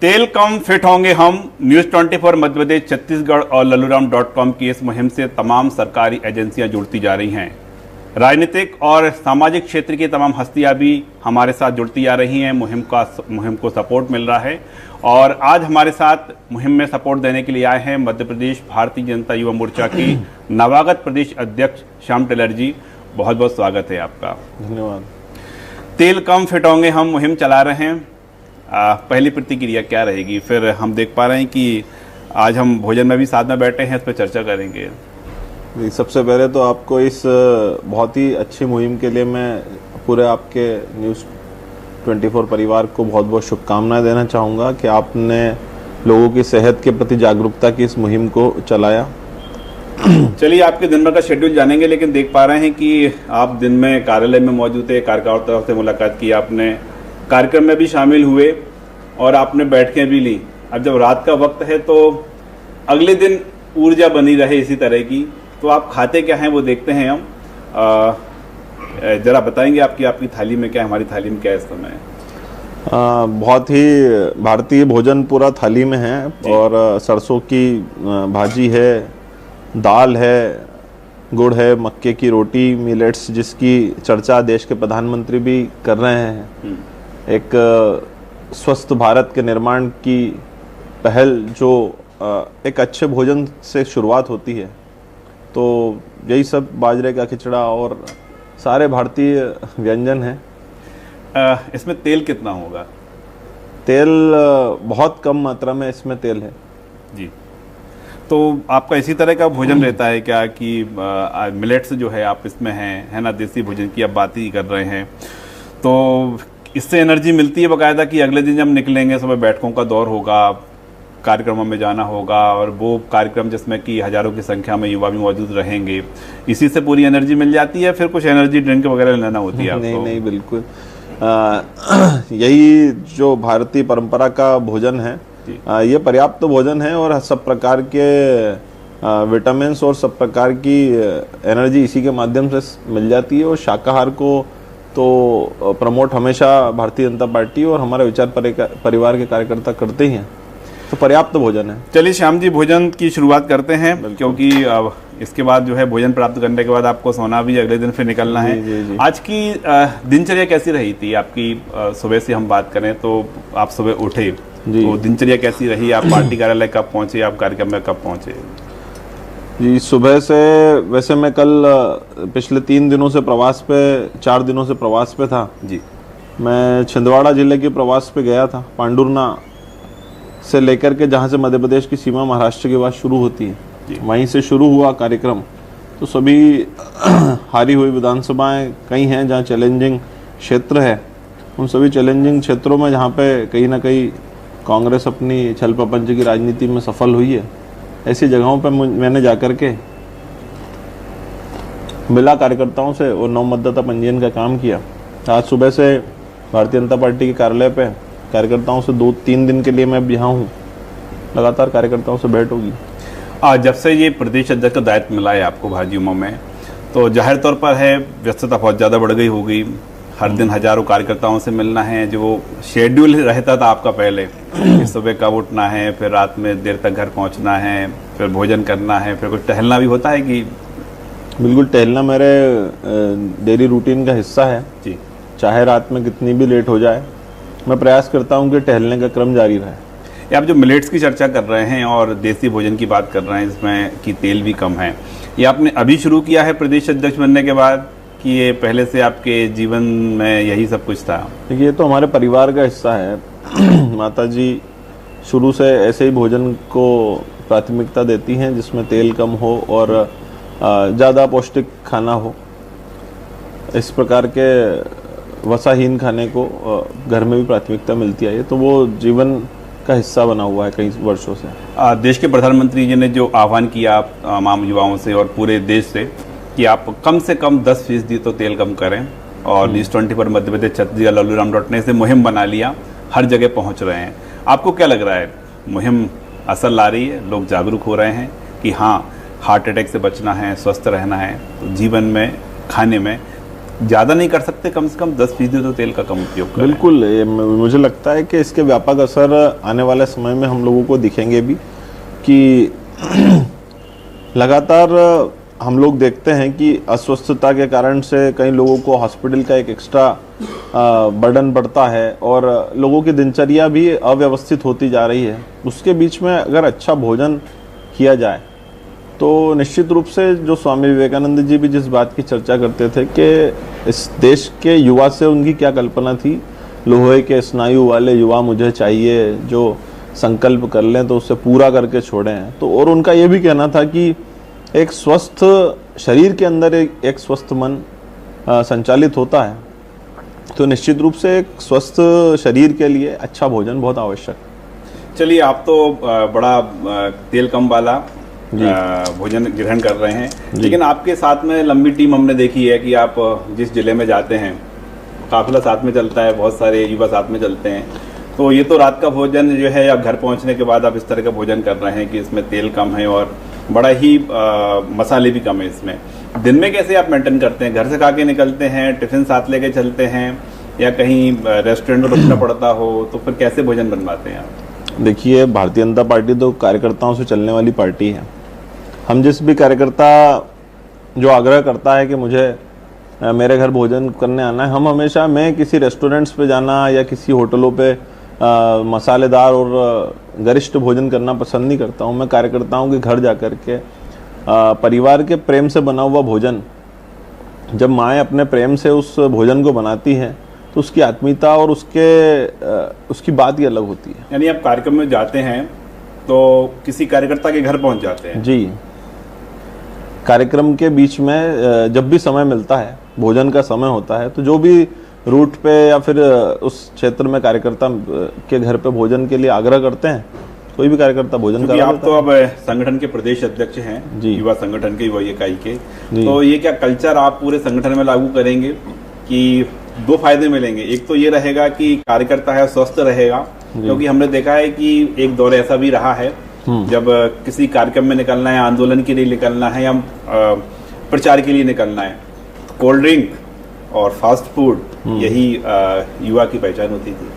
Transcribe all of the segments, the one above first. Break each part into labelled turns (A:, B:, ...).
A: तेल कम फिट होंगे हम। न्यूज़ 24 मध्य प्रदेश, छत्तीसगढ़ और लल्लूराम.com की इस मुहिम से तमाम सरकारी एजेंसियां जुड़ती जा रही हैं। राजनीतिक और सामाजिक क्षेत्र की तमाम हस्तियां भी हमारे साथ जुड़ती जा रही हैं। मुहिम को सपोर्ट मिल रहा है और आज हमारे साथ मुहिम में सपोर्ट देने के लिए आए हैं मध्य प्रदेश भारतीय जनता युवा मोर्चा की नवागत प्रदेश अध्यक्ष श्याम टेलर जी। बहुत बहुत स्वागत है आपका।
B: धन्यवाद।
A: तेल कम फिट होंगे हम मुहिम चला रहे हैं, पहली प्रतिक्रिया क्या रहेगी? फिर हम देख पा रहे हैं कि आज हम भोजन में भी साथ में बैठे हैं, इस पर चर्चा करेंगे।
B: सबसे पहले तो आपको इस बहुत ही अच्छी मुहिम के लिए मैं पूरे आपके न्यूज़ 24 परिवार को बहुत बहुत शुभकामनाएं देना चाहूँगा कि आपने लोगों की सेहत के प्रति जागरूकता की इस मुहिम को चलाया।
A: चलिए आपके दिन भर का शेड्यूल जानेंगे, लेकिन देख पा रहे हैं कि आप दिन में कार्यालय में मौजूद थे, कार्यकर्ताओं से मुलाकात की, आपने कार्यक्रम में भी शामिल हुए और आपने बैठकें भी ली। अब जब रात का वक्त है तो अगले दिन ऊर्जा बनी रहे इसी तरह की, तो आप खाते क्या हैं वो देखते हैं हम। जरा बताएंगे आपकी थाली में क्या है, हमारी थाली में क्या है इस समय?
B: बहुत ही भारतीय भोजन पूरा थाली में है और सरसों की भाजी है, दाल है, गुड़ है, मक्के की रोटी, मिलेट्स जिसकी चर्चा देश के प्रधानमंत्री भी कर रहे हैं। एक स्वस्थ भारत के निर्माण की पहल जो एक अच्छे भोजन से शुरुआत होती है, तो यही सब बाजरे का खिचड़ा और सारे भारतीय व्यंजन हैं।
A: इसमें तेल कितना होगा?
B: तेल बहुत कम मात्रा में इसमें तेल है
A: जी। तो आपका इसी तरह का भोजन रहता है क्या कि मिलेट्स जो है आप इसमें हैं, है ना, देसी भोजन की आप बात ही कर रहे हैं, तो इससे एनर्जी मिलती है बाकायदा कि अगले दिन जब निकलेंगे सुबह बैठकों का दौर होगा, कार्यक्रमों में जाना होगा और वो कार्यक्रम जिसमें कि हजारों की संख्या में युवा भी मौजूद रहेंगे, इसी से पूरी एनर्जी मिल जाती है? फिर कुछ एनर्जी ड्रिंक वगैरह लेना होती है आपको?
B: नहीं, बिल्कुल यही जो भारतीय परंपरा का भोजन है, ये पर्याप्त भोजन है और सब प्रकार के विटामिन और सब प्रकार की एनर्जी इसी के माध्यम से मिल जाती है। और शाकाहार को तो प्रमोट हमेशा भारतीय जनता पार्टी और हमारे विचार परिवार के कार्यकर्ता करते ही हैं, तो पर्याप्त भोजन है।
A: चलिए श्याम जी, भोजन की शुरुआत करते हैं, क्योंकि अब इसके बाद जो है भोजन प्राप्त करने के बाद आपको सोना भी, अगले दिन फिर निकलना है।
B: जी।
A: आज की दिनचर्या कैसी रही थी आपकी? सुबह से हम बात करें तो आप सुबह उठे, तो दिनचर्या कैसी रही? आप पार्टी कार्यालय कब पहुंचे? आप कार्यक्रम में कब पहुंचे?
B: जी, सुबह से वैसे मैं कल पिछले 3 दिनों से प्रवास पे, 4 दिनों से प्रवास पे था
A: जी।
B: मैं छिंदवाड़ा जिले के प्रवास पे गया था, पांडुरना से लेकर के जहाँ से मध्य प्रदेश की सीमा महाराष्ट्र के बाद शुरू होती है, वहीं से शुरू हुआ कार्यक्रम। तो सभी हारी हुई विधानसभाएं कई हैं जहाँ चैलेंजिंग क्षेत्र है, उन सभी चैलेंजिंग क्षेत्रों में जहाँ पे कहीं ना कहीं कांग्रेस अपनी छल प्रपंच की राजनीति में सफल हुई है, ऐसी जगहों पर मैंने जाकर के मिला कार्यकर्ताओं से और 9 मतदाता पंजीयन का काम किया। आज सुबह से भारतीय जनता पार्टी के कार्यालय पे कार्यकर्ताओं से 2-3 दिन के लिए मैं यहाँ हूँ, लगातार कार्यकर्ताओं से भेंट होगी।
A: जब से ये प्रदेश अध्यक्ष का दायित्व मिला है आपको भाजयुमो में, तो जाहिर तौर पर है व्यस्तता बहुत ज़्यादा बढ़ गई होगी। हर दिन हजारों कार्यकर्ताओं से मिलना है, जो वो शेड्यूल रहता था आपका पहले, सुबह कब उठना है, फिर रात में देर तक घर पहुंचना है, फिर भोजन करना है, फिर कुछ टहलना भी होता है कि?
B: बिल्कुल, टहलना मेरे डेली रूटीन का हिस्सा है
A: जी।
B: चाहे रात में कितनी भी लेट हो जाए, मैं प्रयास करता हूं कि टहलने का क्रम जारी रहे।
A: आप जो मिलेट्स की चर्चा कर रहे हैं और देसी भोजन की बात कर रहे हैं, जिसमें कि तेल भी कम है, ये आपने अभी शुरू किया है प्रदेश अध्यक्ष बनने के बाद, कि ये पहले से आपके जीवन में यही सब कुछ था?
B: ये तो हमारे परिवार का हिस्सा है। माताजी शुरू से ऐसे ही भोजन को प्राथमिकता देती हैं जिसमें तेल कम हो और ज़्यादा पौष्टिक खाना हो। इस प्रकार के वसाहीन खाने को घर में भी प्राथमिकता मिलती है, तो वो जीवन का हिस्सा बना हुआ है कई वर्षों से।
A: देश के प्रधानमंत्री जी ने जो आह्वान किया तमाम युवाओं से और पूरे देश से कि आप कम से कम 10% तो तेल कम करें, और न्यूज़ 24 मध्य प्रदेश, छत्तीसगढ़, लल्लूराम.net से मुहिम बना लिया, हर जगह पहुंच रहे हैं। आपको क्या लग रहा है, मुहिम असर ला रही है? लोग जागरूक हो रहे हैं कि हाँ, हार्ट अटैक से बचना है, स्वस्थ रहना है, तो जीवन में, खाने में ज़्यादा नहीं कर सकते, कम से कम 10% तो तेल का कम उपयोग करें?
B: बिल्कुल, मुझे लगता है कि इसके व्यापक असर आने वाले समय में हम लोगों को दिखेंगे भी कि लगातार हम लोग देखते हैं कि अस्वस्थता के कारण से कई लोगों को हॉस्पिटल का एक एक्स्ट्रा बर्डन बढ़ता है और लोगों की दिनचर्या भी अव्यवस्थित होती जा रही है। उसके बीच में अगर अच्छा भोजन किया जाए तो निश्चित रूप से जो स्वामी विवेकानंद जी भी जिस बात की चर्चा करते थे कि इस देश के युवा से उनकी क्या कल्पना थी, लोहे के स्नायु वाले युवा मुझे चाहिए जो संकल्प कर लें तो उसे पूरा करके छोड़ें। तो और उनका ये भी कहना था कि एक स्वस्थ शरीर के अंदर एक स्वस्थ मन संचालित होता है, तो निश्चित रूप से एक स्वस्थ शरीर के लिए अच्छा भोजन बहुत आवश्यक है।
A: चलिए, आप तो बड़ा तेल कम वाला भोजन ग्रहण कर रहे हैं, लेकिन आपके साथ में लंबी टीम हमने देखी है कि आप जिस जिले में जाते हैं काफिला साथ में चलता है, बहुत सारे युवा साथ में चलते हैं। तो ये तो रात का भोजन जो है, आप घर पहुंचने के बाद आप इस तरह का भोजन कर रहे हैं कि इसमें तेल कम है और बड़ा ही मसाले भी कम है इसमें। दिन में कैसे आप मेंटेन करते हैं? घर से खा के निकलते हैं, टिफिन साथ लेके चलते हैं, या कहीं रेस्टोरेंट में रुकना पड़ता हो, तो फिर कैसे भोजन बनवाते हैं आप?
B: देखिए, भारतीय जनता पार्टी तो कार्यकर्ताओं से चलने वाली पार्टी है। हम जिस भी कार्यकर्ता जो आग्रह करता है कि मुझे मेरे घर भोजन करने आना है, हम हमेशा, मैं किसी रेस्टोरेंट्स पे जाना या किसी होटलों पे मसालेदार और गरिष्ठ भोजन करना पसंद नहीं करता हूँ। मैं कार्यकर्ताओं के घर जा कर के परिवार के प्रेम से बना हुआ भोजन, जब माएँ अपने प्रेम से उस भोजन को बनाती हैं तो उसकी आत्मीयता और उसकी बात ही अलग होती है।
A: यानी आप कार्यक्रम में जाते हैं तो किसी कार्यकर्ता के घर पहुंच जाते हैं?
B: जी, कार्यक्रम के बीच में जब भी समय मिलता है, भोजन का समय होता है, तो जो भी रूट पे या फिर उस क्षेत्र में कार्यकर्ता के घर पे भोजन के लिए आग्रह करते हैं, कोई भी कार्यकर्ता भोजन करा
A: आप तो अब संगठन के प्रदेश अध्यक्ष हैं जी, युवा संगठन के, युवा इकाई के, तो ये क्या कल्चर आप पूरे संगठन में लागू करेंगे कि दो फायदे मिलेंगे? एक तो ये रहेगा कि कार्यकर्ता है स्वस्थ रहेगा, क्योंकि हमने देखा है कि एक दौर ऐसा भी रहा है जब किसी कार्यक्रम में निकलना है, आंदोलन के लिए निकलना है या प्रचार के लिए निकलना है, कोल्ड ड्रिंक और फास्ट फूड यही युवा की पहचान होती थी।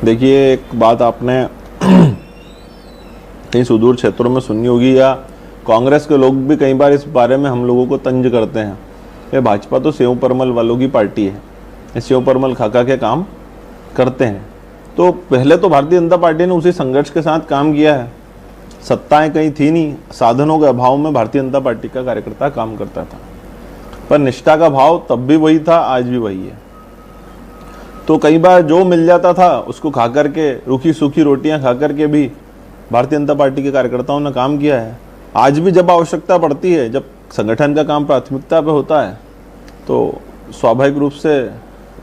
B: देखिए, एक बात आपने कई सुदूर क्षेत्रों में सुनी होगी, या कांग्रेस के लोग भी कई बार इस बारे में हम लोगों को तंज करते हैं कि भाजपा तो सेव परमल वालों की पार्टी है, सेव परमल खा के काम करते हैं। तो पहले तो भारतीय जनता पार्टी ने उसी संघर्ष के साथ काम किया है। सत्ताएं कहीं थी नहीं, साधनों के अभाव में भारतीय जनता पार्टी का कार्यकर्ता काम करता था, पर निष्ठा का भाव तब भी वही था, आज भी वही है। तो कई बार जो मिल जाता था उसको खा करके, रूखी सूखी रोटियां खा करके भी भारतीय जनता पार्टी के कार्यकर्ताओं ने काम किया है। आज भी जब आवश्यकता पड़ती है, जब संगठन का काम प्राथमिकता पे होता है, तो स्वाभाविक रूप से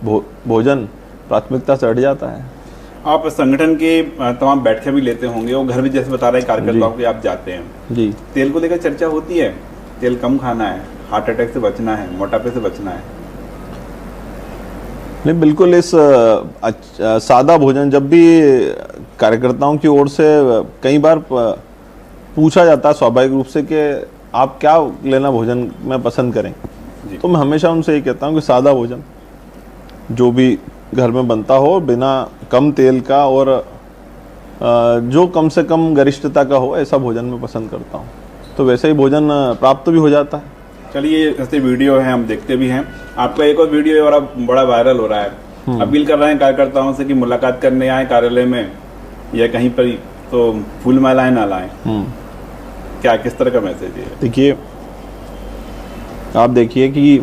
B: भोजन प्राथमिकता से हट जाता है।
A: आप संगठन के तमाम बैठकें भी लेते होंगे और घर भी जैसे बता रहे हैं कार्यकर्ताओं के आप जाते हैं
B: जी। तेल
A: को लेकर चर्चा होती है, तेल कम खाना है, हार्ट अटैक से बचना है, मोटापे से बचना है?
B: नहीं, बिल्कुल। इस सादा भोजन जब भी कार्यकर्ताओं की ओर से कई बार पूछा जाता है स्वाभाविक रूप से कि आप क्या लेना भोजन में पसंद करें, तो मैं हमेशा उनसे ये कहता हूँ कि सादा भोजन जो भी घर में बनता हो, बिना कम तेल का और जो कम से कम गरिष्ठता का हो, ऐसा भोजन मैं पसंद करता हूँ। तो वैसे ही भोजन प्राप्त भी हो जाता है।
A: चलिए, ऐसे वीडियो है, हम देखते भी हैं। आपका एक और वीडियो और अब बड़ा वायरल हो रहा है। अपील कर रहे हैं कार्यकर्ताओं से कि मुलाकात करने आए कार्यालय में या कहीं पर, तो फूल मालाएं ना लाएं। क्या किस तरह का मैसेज है?
B: देखिए, आप देखिए कि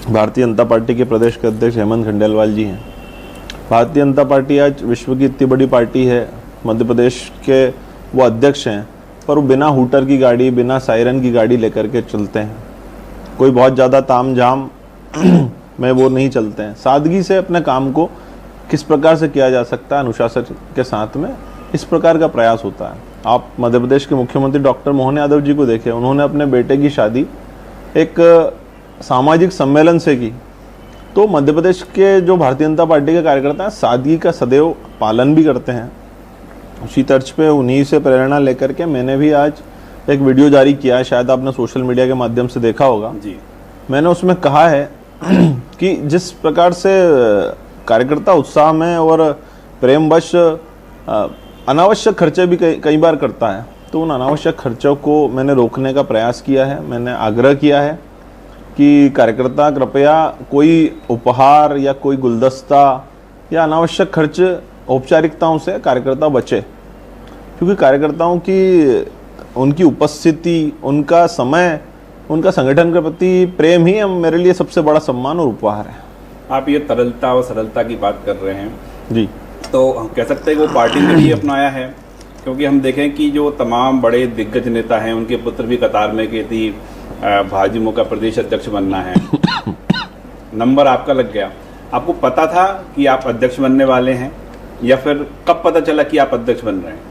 B: भारतीय जनता पार्टी के प्रदेश के अध्यक्ष हेमंत खंडेलवाल जी हैं। भारतीय जनता पार्टी आज विश्व की इतनी बड़ी पार्टी है, मध्य प्रदेश के वो अध्यक्ष हैं, पर वो बिना हूटर की गाड़ी, बिना सायरन की गाड़ी लेकर के चलते हैं। कोई बहुत ज़्यादा ताम झाम में वो नहीं चलते हैं। सादगी से अपने काम को किस प्रकार से किया जा सकता है अनुशासन के साथ में, इस प्रकार का प्रयास होता है। आप मध्य प्रदेश के मुख्यमंत्री डॉक्टर मोहन यादव जी को देखें, उन्होंने अपने बेटे की शादी एक सामाजिक सम्मेलन से की। तो मध्य प्रदेश के जो भारतीय जनता पार्टी के कार्यकर्ता हैं, सादगी का सदैव पालन भी करते हैं। उसी तर्ज पे उन्हीं से प्रेरणा लेकर के मैंने भी आज एक वीडियो जारी किया है, शायद आपने सोशल मीडिया के माध्यम से देखा होगा जी। मैंने उसमें कहा है कि जिस प्रकार से कार्यकर्ता उत्साह में और प्रेमवश अनावश्यक खर्चे भी कई बार करता है, तो उन अनावश्यक खर्चों को मैंने रोकने का प्रयास किया है। मैंने आग्रह किया है कि कार्यकर्ता कृपया कोई उपहार या कोई गुलदस्ता या अनावश्यक खर्च औपचारिकताओं से कार्यकर्ता बचे, क्योंकि कार्यकर्ताओं की उनकी उपस्थिति, उनका समय, उनका संगठन के प्रति प्रेम ही मेरे लिए सबसे बड़ा सम्मान और उपहार है।
A: आप ये तरलता और सरलता की बात कर रहे हैं
B: जी,
A: तो हम कह सकते हैं कि वो पार्टी ने भी अपनाया है, क्योंकि हम देखें कि जो तमाम बड़े दिग्गज नेता हैं उनके पुत्र भी कतार में कि थी भाजपा का प्रदेश अध्यक्ष बनना है। नंबर आपका लग गया। आपको पता था कि आप अध्यक्ष बनने वाले हैं, या फिर कब पता चला कि आप अध्यक्ष बन रहे हैं?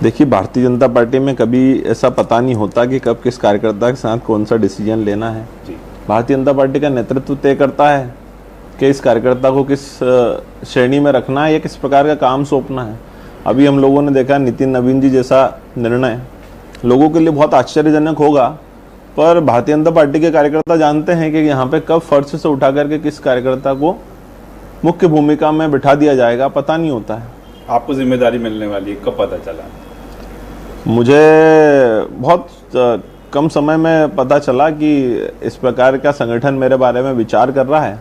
B: देखिए, भारतीय जनता पार्टी में कभी ऐसा पता नहीं होता कि कब किस कार्यकर्ता के साथ कौन सा डिसीजन लेना है।
A: जी।
B: भारतीय जनता पार्टी का नेतृत्व तय करता है कि इस कार्यकर्ता को किस श्रेणी में रखना है या किस प्रकार का काम सौंपना है। अभी हम लोगों ने देखा नितिन नवीन जी जैसा निर्णय लोगों के लिए बहुत आश्चर्यजनक होगा, पर भारतीय जनता पार्टी के कार्यकर्ता जानते हैं कि यहाँ पे कब फर्श से उठा करके किस कार्यकर्ता को मुख्य भूमिका में बिठा दिया जाएगा पता नहीं होता है।
A: आपको जिम्मेदारी मिलने वाली है, कब पता चला?
B: मुझे बहुत कम समय में पता चला कि इस प्रकार का संगठन मेरे बारे में विचार कर रहा है,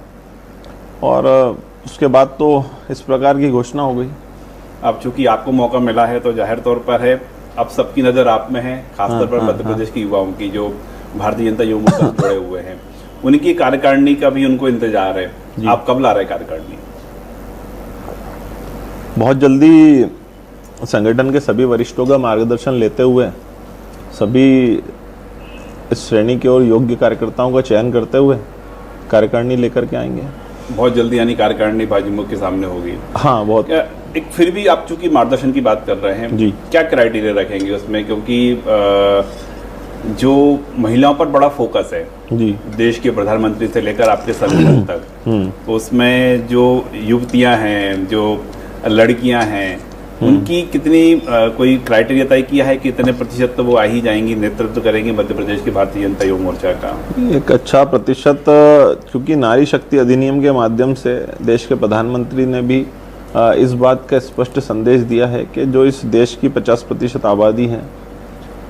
B: और उसके बाद तो इस प्रकार की घोषणा हो गई।
A: अब चूंकि आपको मौका मिला है तो जाहिर तौर पर है, अब सबकी नज़र आप में है, खासतौर पर मध्य प्रदेश के युवाओं की जो भारतीय जनता युवा मोर्चा से जुड़े हुए हैं, उनकी कार्यकारिणी का भी उनको इंतजार है। आप कब ला रहे कार्यकारिणी?
B: बहुत जल्दी संगठन के सभी वरिष्ठों का मार्गदर्शन लेते हुए सभी इस श्रेणी के और योग्य कार्यकर्ताओं का चयन करते हुए कार्यकारिणी लेकर के आएंगे।
A: बहुत जल्दी यानी कार्यकारिणी भाजपा के सामने होगी?
B: हाँ, बहुत।
A: एक फिर भी आप चूंकि मार्गदर्शन की बात कर रहे हैं
B: जी,
A: क्या क्राइटेरिया रखेंगे उसमें, क्योंकि जो महिलाओं पर बड़ा फोकस है
B: जी,
A: देश के प्रधानमंत्री से लेकर आपके संगठन तक, तो उसमें जो युवतियां हैं, जो लड़कियां हैं, उनकी कितनी कोई क्राइटेरिया तय किया है कि इतने प्रतिशत तो वो आ ही जाएंगी, नेतृत्व करेंगी मध्य प्रदेश की भारतीय जनता युवा मोर्चा का?
B: एक अच्छा प्रतिशत, क्योंकि नारी शक्ति अधिनियम के माध्यम से देश के प्रधानमंत्री ने भी इस बात का स्पष्ट संदेश दिया है कि जो इस देश की 50% आबादी है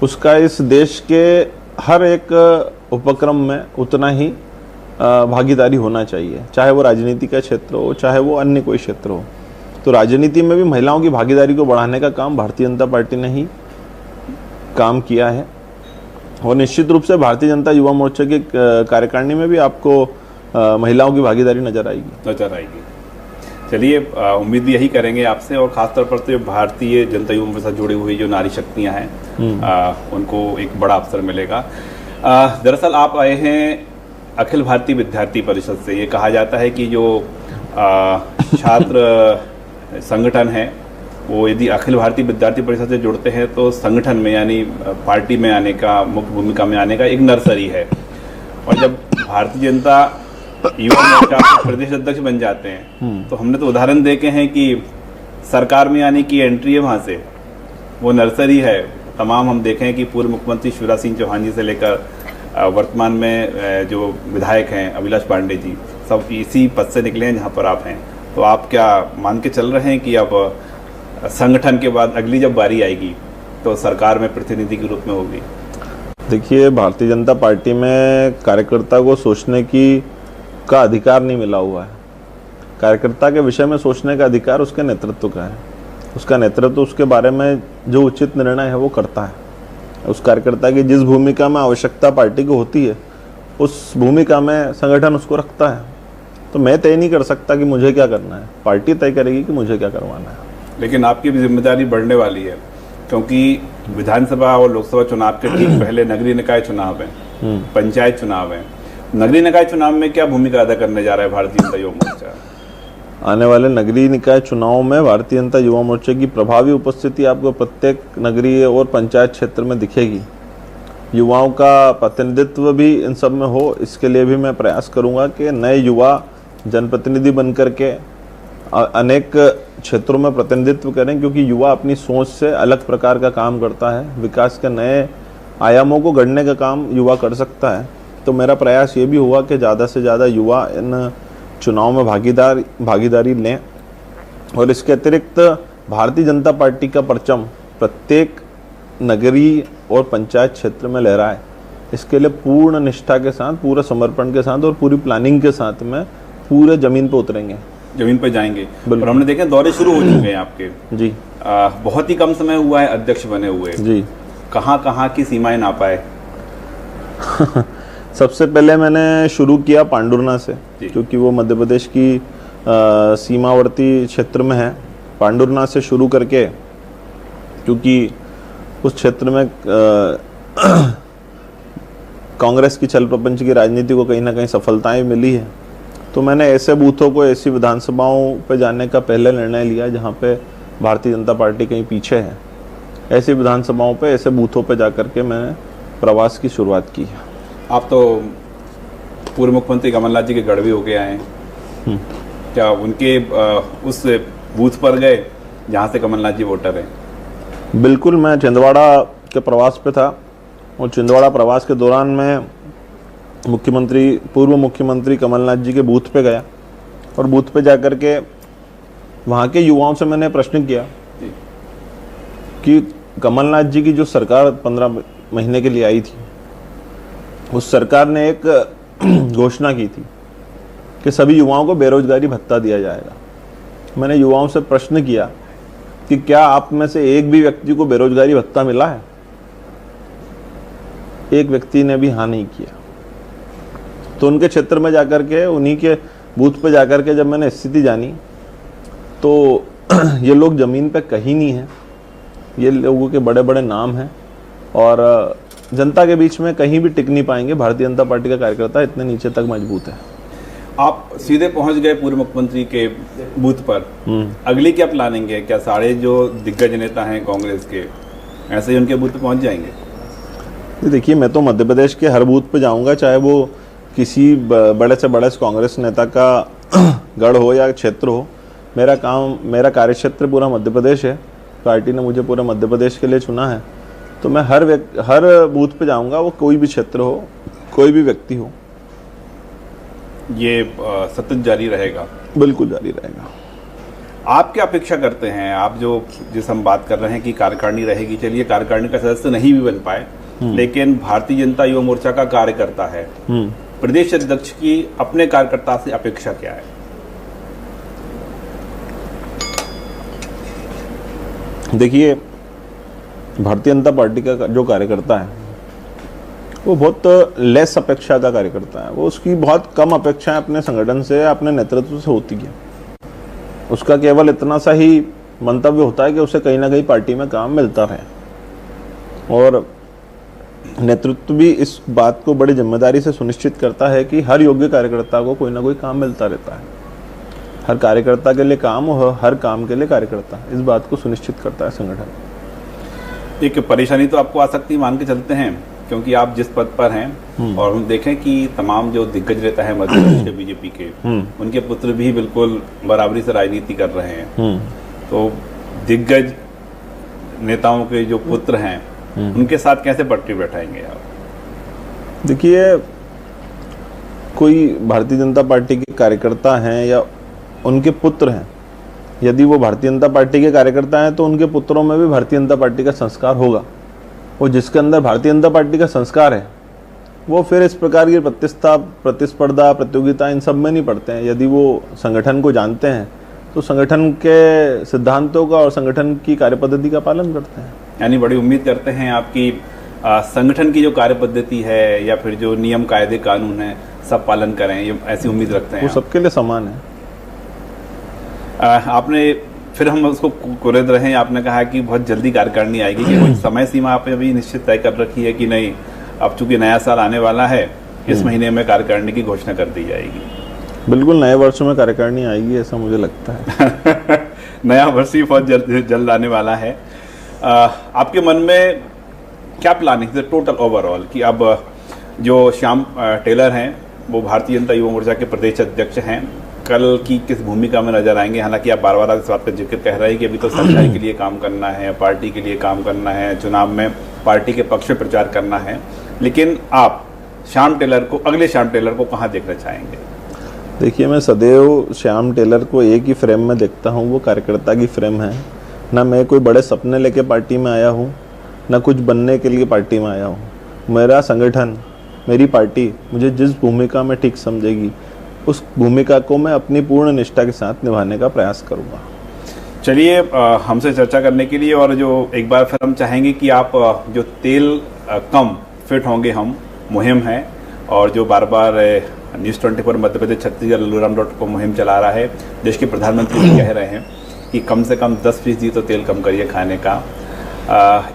B: उसका इस देश के हर एक उपक्रम में उतना ही भागीदारी होना चाहिए, चाहे वो राजनीति का क्षेत्र हो, चाहे वो अन्य कोई क्षेत्र हो। तो राजनीति में भी महिलाओं की भागीदारी को बढ़ाने का काम भारतीय जनता पार्टी ने ही काम किया है, और निश्चित रूप से भारतीय जनता युवा मोर्चा की कार्यकारिणी में भी आपको महिलाओं की भागीदारी नजर आएगी।
A: चलिए, उम्मीद यही करेंगे आपसे, और खासतौर पर तो भारतीय जनता युवा मोर्चा से जुड़ी हुई जो नारी शक्तियां हैं उनको एक बड़ा अवसर मिलेगा। दरअसल आप आए हैं अखिल भारतीय विद्यार्थी परिषद से। ये कहा जाता है कि जो छात्र संगठन है वो यदि अखिल भारतीय विद्यार्थी परिषद से जुड़ते हैं तो संगठन में यानी पार्टी में आने का, मुख्य भूमिका में आने का एक नर्सरी है, और जब भारतीय जनता युवा मोर्चा प्रदेश अध्यक्ष बन जाते हैं तो हमने तो उदाहरण देखे हैं कि सरकार में आने की एंट्री है, वहां से वो नर्सरी है। तमाम हम देखे हैं कि पूर्व मुख्यमंत्री शिवराज सिंह चौहान जी से लेकर वर्तमान में जो विधायक हैं अभिलाष पांडे जी, सब इसी पद से निकले हैं जहां पर आप हैं। तो आप क्या मान के चल रहे हैं कि अब संगठन के बाद अगली जब बारी आएगी तो सरकार में प्रतिनिधि के रूप में होगी?
B: देखिए, भारतीय जनता पार्टी में कार्यकर्ता को सोचने का अधिकार नहीं मिला हुआ है। कार्यकर्ता के विषय में सोचने का अधिकार उसके नेतृत्व का है। उसका नेतृत्व उसके बारे में जो उचित निर्णय है वो करता है। उस कार्यकर्ता की जिस भूमिका में आवश्यकता पार्टी को होती है उस भूमिका में संगठन उसको रखता है। तो मैं तय नहीं कर सकता कि मुझे क्या करना है, पार्टी तय करेगी कि मुझे क्या करवाना है।
A: लेकिन आपकी भी जिम्मेदारी बढ़ने वाली है, क्योंकि विधानसभा और लोकसभा चुनाव के ठीक पहले नगरीय निकाय चुनाव है, पंचायत चुनाव है। नगरीय निकाय चुनाव में क्या भूमिका अदा करने जा रहा है भारतीय जनता युवा मोर्चा?
B: आने वाले नगरीय निकाय चुनाव में भारतीय जनता युवा मोर्चा की प्रभावी उपस्थिति आपको प्रत्येक नगरीय और पंचायत क्षेत्र में दिखेगी। युवाओं का प्रतिनिधित्व भी इन सब में हो, इसके लिए भी मैं प्रयास करूंगा कि नए युवा जनप्रतिनिधि बन करके अनेक क्षेत्रों में प्रतिनिधित्व करें, क्योंकि युवा अपनी सोच से अलग प्रकार का काम करता है। विकास के नए आयामों को गढ़ने का काम युवा कर सकता है। तो मेरा प्रयास ये भी हुआ कि ज़्यादा से ज़्यादा युवा इन चुनाव में भागीदारी लें, और इसके अतिरिक्त भारतीय जनता पार्टी का परचम प्रत्येक नगरीय और पंचायत क्षेत्र में लहराए, इसके लिए पूर्ण निष्ठा के साथ, पूरे समर्पण के साथ और पूरी प्लानिंग के साथ में पूरे जमीन पे उतरेंगे,
A: जमीन पर जाएंगे। और हमने देखा दौरे शुरू हो चुके हैं आपके
B: जी।
A: बहुत ही कम समय हुआ है अध्यक्ष बने हुए जी। कहाँ की सीमाएं नापाए?
B: सबसे पहले मैंने शुरू किया पांडुरना से, क्योंकि वो मध्य प्रदेश की सीमावर्ती क्षेत्र में है। पांडुरना से शुरू करके, क्योंकि उस क्षेत्र में कांग्रेस की छल प्रपंच की राजनीति को कहीं ना कहीं सफलताएं मिली है, तो मैंने ऐसे बूथों को, ऐसी विधानसभाओं पे जाने का पहले निर्णय लिया जहां पे भारतीय जनता पार्टी कहीं पीछे है। ऐसी विधानसभाओं पे, ऐसे बूथों पे जाकर के मैंने प्रवास की शुरुआत की है।
A: आप तो पूर्व मुख्यमंत्री कमलनाथ जी के गढ़ भी होके आए हैं, क्या उनके उस बूथ पर गए जहां से कमलनाथ जी वोटर हैं?
B: बिल्कुल, मैं छिंदवाड़ा के प्रवास पे था, और छिंदवाड़ा प्रवास के दौरान मैं पूर्व मुख्यमंत्री कमलनाथ जी के बूथ पे गया, और बूथ पे जाकर के वहाँ के युवाओं से मैंने प्रश्न किया कि कमलनाथ जी की जो सरकार 15 महीने के लिए आई थी, उस सरकार ने एक घोषणा की थी कि सभी युवाओं को बेरोजगारी भत्ता दिया जाएगा। मैंने युवाओं से प्रश्न किया कि क्या आप में से एक भी व्यक्ति को बेरोजगारी भत्ता मिला है? एक व्यक्ति ने भी हाँ नहीं किया। तो उनके क्षेत्र में जाकर के, उन्हीं के बूथ पे जाकर के जब मैंने स्थिति जानी, तो ये लोग जमीन पे कहीं नहीं है, ये लोगों के बड़े बड़े नाम हैं, और जनता के बीच में कहीं भी टिक नहीं पाएंगे। भारतीय जनता पार्टी का कार्यकर्ता इतने नीचे तक मजबूत है।
A: आप सीधे पहुंच गए पूर्व मुख्यमंत्री के बूथ पर, अगली क्या प्लानिंग है? क्या सारे जो दिग्गज नेता हैं कांग्रेस के, ऐसे ही उनके बूथ पे पहुंच जाएंगे?
B: देखिए, मैं तो मध्य प्रदेश के हर बूथ पे जाऊंगा, चाहे वो किसी बड़े से बड़े कांग्रेस नेता का गढ़ हो या क्षेत्र हो। मेरा कार्यक्षेत्र पूरा मध्य प्रदेश है, पार्टी ने मुझे पूरे मध्य प्रदेश के लिए चुना है, तो मैं हर बूथ पे जाऊंगा, वो कोई भी क्षेत्र हो, कोई भी व्यक्ति हो।
A: ये सतत जारी रहेगा?
B: बिल्कुल जारी रहेगा।
A: आप क्या अपेक्षा करते हैं? आप जिस हम बात कर रहे हैं कि कार्यकारिणी रहेगी, चलिए कार्यकारिणी का सदस्य नहीं भी बन पाए, लेकिन भारतीय जनता युवा मोर्चा का कार्यकर्ता है, प्रदेश अध्यक्ष की अपने कार्यकर्ता से अपेक्षा क्या है?
B: देखिए, भारतीय जनता पार्टी का जो कार्यकर्ता है वो बहुत लेस अपेक्षा का कार्यकर्ता है। वो उसकी बहुत कम अपेक्षाएं अपने संगठन से, अपने नेतृत्व से होती है। उसका केवल इतना सा ही मंतव्य होता है कि उसे कहीं ना कहीं पार्टी में काम मिलता रहे, और नेतृत्व भी इस बात को बड़ी जिम्मेदारी से सुनिश्चित करता है कि हर योग्य कार्यकर्ता को कोई ना कोई काम मिलता रहता है। हर कार्यकर्ता के लिए काम और हर काम के लिए कार्यकर्ता, इस बात को सुनिश्चित करता है संगठन।
A: एक परेशानी तो आपको आ सकती है, मान के चलते हैं, क्योंकि आप जिस पद पर हैं, और हम देखें कि तमाम जो दिग्गज नेता है मध्य प्रदेश के बीजेपी के, उनके पुत्र भी बिल्कुल बराबरी से राजनीति कर रहे हैं। तो दिग्गज नेताओं के जो पुत्र हैं, उनके साथ कैसे पटरी बैठाएंगे आप?
B: देखिए, कोई भारतीय जनता पार्टी के कार्यकर्ता हैं या उनके पुत्र हैं, यदि वो भारतीय जनता पार्टी के कार्यकर्ता हैं तो उनके पुत्रों में भी भारतीय जनता पार्टी का संस्कार होगा। और जिसके अंदर भारतीय जनता पार्टी का संस्कार है, वो फिर इस प्रकार की प्रतिस्पर्धा, प्रतियोगिता, इन सब में नहीं पड़ते हैं। यदि वो संगठन को जानते हैं तो संगठन के सिद्धांतों का और संगठन की कार्यपद्धति का पालन करते हैं।
A: यानी बड़ी उम्मीद करते हैं आपकी संगठन की जो कार्यपद्धति है या फिर जो नियम, कायदे, कानून है, सब पालन करें, ये ऐसी उम्मीद रखते हैं?
B: वो सबके लिए समान है।
A: आपने फिर हम उसको कुरेद रहे हैं, आपने कहा कि बहुत जल्दी कार्यकारिणी आएगी, कि कोई समय सीमा आपने अभी निश्चित तय कर रखी है कि नहीं, अब चूंकि नया साल आने वाला है, इस महीने में कार्यकारिणी की घोषणा कर दी जाएगी?
B: बिल्कुल, नए वर्ष में कार्यकारिणी आएगी, ऐसा मुझे लगता है।
A: नया वर्ष ही बहुत जल्द आने वाला है। आपके मन में क्या प्लानिंग है टोटल ओवरऑल, कि अब जो श्याम टेलर हैं वो भारतीय जनता युवा मोर्चा के प्रदेश अध्यक्ष हैं, कल की किस भूमिका में नजर आएंगे? हालांकि आप बार बार इस बात का जिक्र कह रहे हैं कि अभी तो सरकार के लिए काम करना है, पार्टी के लिए काम करना है, चुनाव में पार्टी के पक्ष में प्रचार करना है, लेकिन आप श्याम टेलर को, अगले श्याम टेलर को कहाँ देखना चाहेंगे?
B: देखिए, मैं सदैव श्याम टेलर को एक ही फ्रेम में देखता हूँ, वो कार्यकर्ता की फ्रेम है। ना मैं कोई बड़े सपने लेके पार्टी में आया हूँ, ना कुछ बनने के लिए पार्टी में आया हूँ। मेरा संगठन, मेरी पार्टी मुझे जिस भूमिका में ठीक समझेगी, उस भूमिका को मैं अपनी पूर्ण निष्ठा के साथ निभाने का प्रयास करूँगा।
A: चलिए, हमसे चर्चा करने के लिए, और जो एक बार फिर हम चाहेंगे कि आप जो तेल कम फिट होंगे हम मुहिम है, और जो बार बार न्यूज़ 24 मध्य प्रदेश छत्तीसगढ़ लल्लूराम.com मुहिम चला रहा है, देश के प्रधानमंत्री भी कह रहे हैं कि कम से कम 10% तो तेल कम करिए खाने का।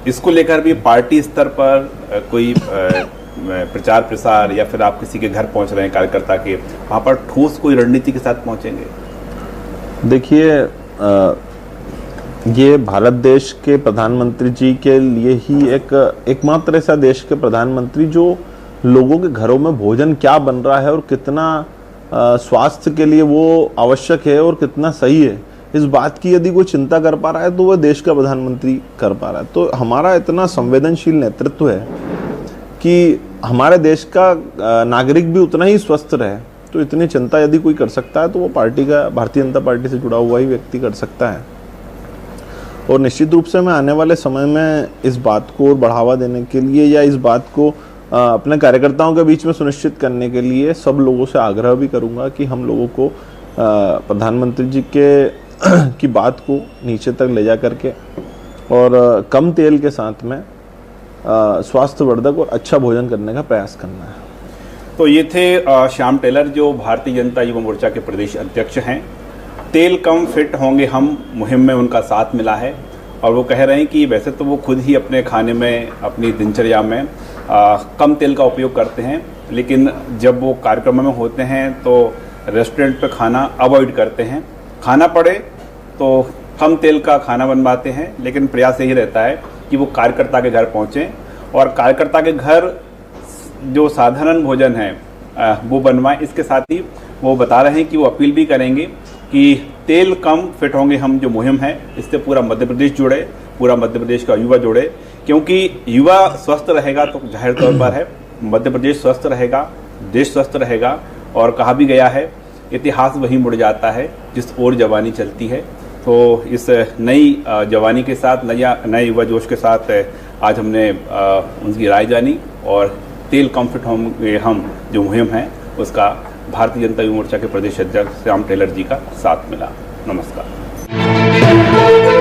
A: इसको लेकर भी पार्टी स्तर पर कोई प्रचार प्रसार, या फिर आप किसी के घर पहुंच रहे हैं कार्यकर्ता के, वहाँ पर ठोस कोई रणनीति के साथ पहुंचेंगे?
B: देखिए, ये भारत देश के प्रधानमंत्री जी के लिए ही एकमात्र ऐसा देश के प्रधानमंत्री जो लोगों के घरों में भोजन क्या बन रहा है और कितना स्वास्थ्य के लिए वो आवश्यक है और कितना सही है, इस बात की यदि कोई चिंता कर पा रहा है तो वह देश का प्रधानमंत्री कर पा रहा है। तो हमारा इतना संवेदनशील नेतृत्व है कि हमारे देश का नागरिक भी उतना ही स्वस्थ रहे। तो इतनी चिंता यदि कोई कर सकता है तो वो पार्टी का, भारतीय जनता पार्टी से जुड़ा हुआ ही व्यक्ति कर सकता है। और निश्चित रूप से मैं आने वाले समय में इस बात को और बढ़ावा देने के लिए, या इस बात को अपने कार्यकर्ताओं के बीच में सुनिश्चित करने के लिए सब लोगों से आग्रह भी करूंगा कि हम लोगों को प्रधानमंत्री जी के की बात को नीचे तक ले जा करके और कम तेल के साथ में स्वास्थ्यवर्धक और अच्छा भोजन करने का प्रयास करना है।
A: तो ये थे श्याम टेलर, जो भारतीय जनता युवा मोर्चा के प्रदेश अध्यक्ष हैं। तेल कम फिट होंगे हम मुहिम में उनका साथ मिला है, और वो कह रहे हैं कि वैसे तो वो खुद ही अपने खाने में, अपनी दिनचर्या में कम तेल का उपयोग करते हैं, लेकिन जब वो कार्यक्रम में होते हैं तो रेस्टोरेंट पे खाना अवॉइड करते हैं। खाना पड़े तो कम तेल का खाना बनवाते हैं, लेकिन प्रयास यही रहता है कि वो कार्यकर्ता के घर पहुँचें, और कार्यकर्ता के घर जो साधारण भोजन है वो बनवाएं। इसके साथ ही वो बता रहे हैं कि वो अपील भी करेंगे कि तेल कम फिट होंगे हम जो मुहिम है, इससे पूरा मध्य प्रदेश जुड़े, पूरा मध्य प्रदेश का युवा जुड़े, क्योंकि युवा स्वस्थ रहेगा तो जाहिर तौर पर है मध्य प्रदेश स्वस्थ रहेगा, देश स्वस्थ रहेगा। और कहा भी गया है, इतिहास वही मुड़ जाता है जिस ओर जवानी चलती है। तो इस नई जवानी के साथ, नए युवा जोश के साथ आज हमने उनकी राय जानी, और तेल कम फिट होंगे हम जो मुहिम है उसका भारतीय जनता युवा मोर्चा के प्रदेश अध्यक्ष श्याम टेलर जी का साथ मिला। नमस्कार।